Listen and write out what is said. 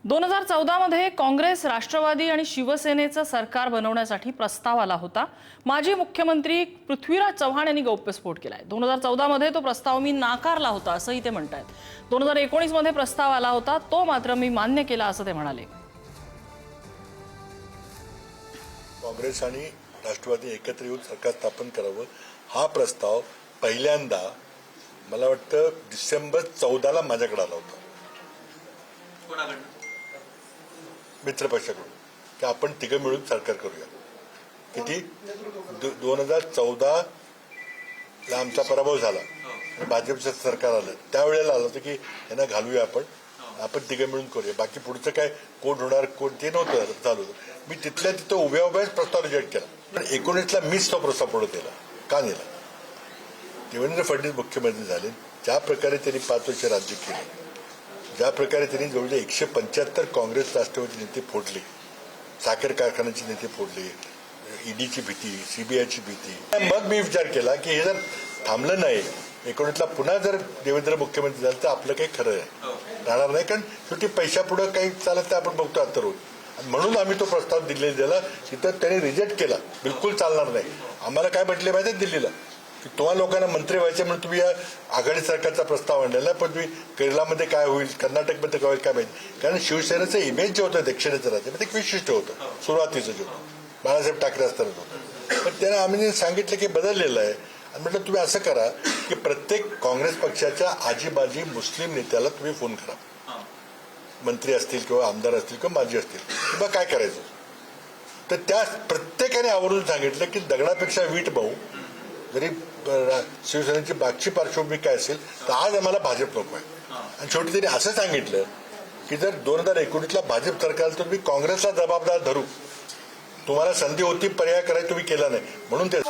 2014 मध्ये काँग्रेस, राष्ट्रवादी आणि शिवसेनेचं सरकार बनवण्यासाठी प्रस्ताव आला होता। माजी मुख्यमंत्री पृथ्वीराज चव्हाण यांनी गौप्यस्फोट केलाय। 2014 मध्ये तो प्रस्ताव मी नाकारला होता असंही ते म्हणतात। 2019 मध्ये प्रस्ताव आला होता, तो मात्र मी मान्य केला असं ते म्हणाले। काँग्रेस आणि राष्ट्रवादी एकत्र येऊन सरकार स्थापन करावं हा प्रस्ताव पहिल्यांदा मला वाटतं डिसेंबर 14 ला माझ्याकडे आला होता। कोणाकडून? मित्र पक्षाकडून की आपण तिघं मिळून सरकार करूया। किती 2014 ला आमचा पराभव झाला आणि भाजपचं सरकार आलं, त्यावेळेला आलं होतं की यांना घालूया आपण तिघं मिळून करूया। बाकी पुढचं काय कोण होणार कोण ते नव्हतं चालू होतं। मी तिथल्या तिथं उभ्या प्रस्ताव रिजेक्ट केला, पण 19 ला मीच तो प्रस्ताव पुढे दिला। का नेला? देवेंद्र फडणवीस मुख्यमंत्री झाले, ज्या प्रकारे त्यांनी 5 वर्ष राज्य केले, ज्या प्रकारे त्यांनी जवळजवळ 175 काँग्रेस राष्ट्रवादी नेते फोडले, साखर कारखान्याचे नेते फोडले, ईडीची भीती, सीबीआयची भीती, मग मी विचार केला की हे जर थांबलं नाही 19 ला पुन्हा जर देवेंद्र मुख्यमंत्री झाले तर आपलं काही खरं राहणार नाही, कारण शेवटी पैशापुढं काही चालत नाही आपण बघतो आता रोज। आणि म्हणून आम्ही तो प्रस्ताव दिल्लीला तिथं त्यांनी रिजेक्ट केला, बिलकुल चालणार नाही। आम्हाला काय म्हटले माहिती दिल्लीला की तुम्हा लोकांना मंत्री व्हायचे म्हणून तुम्ही या आघाडी सरकारचा प्रस्ताव आणलेला, पण तुम्ही केरळामध्ये काय होईल, कर्नाटकमध्ये काय होईल काय माहिती, कारण शिवसेनेचं इमेज जे होतं दक्षिणेचं राज्यामध्ये एक विशिष्ट होतं सुरुवातीचं जे होतं, बाळासाहेब ठाकरे असताना होतं। पण त्यांना आम्ही सांगितलं की बदललेलं आहे आणि म्हटलं तुम्ही असं करा की प्रत्येक काँग्रेस पक्षाच्या आजीबाजी मुस्लिम नेत्याला तुम्ही फोन करा, मंत्री असतील किंवा आमदार असतील किंवा माजी असतील, किंवा काय करायचं तर त्या प्रत्येकाने आवर्जून सांगितलं की दगडापेक्षा वीट भाऊ, जरी शिवसेनेची बागची पार्श्वभूमी काय असेल तर आज आम्हाला भाजप नको आहे। आणि शेवटी त्यांनी असं सांगितलं की जर 2019 ला भाजप सरकार तर तुम्ही काँग्रेसला जबाबदार धरू, तुम्हाला संधी होती पर्याय करायला तुम्ही केला नाही, म्हणून ते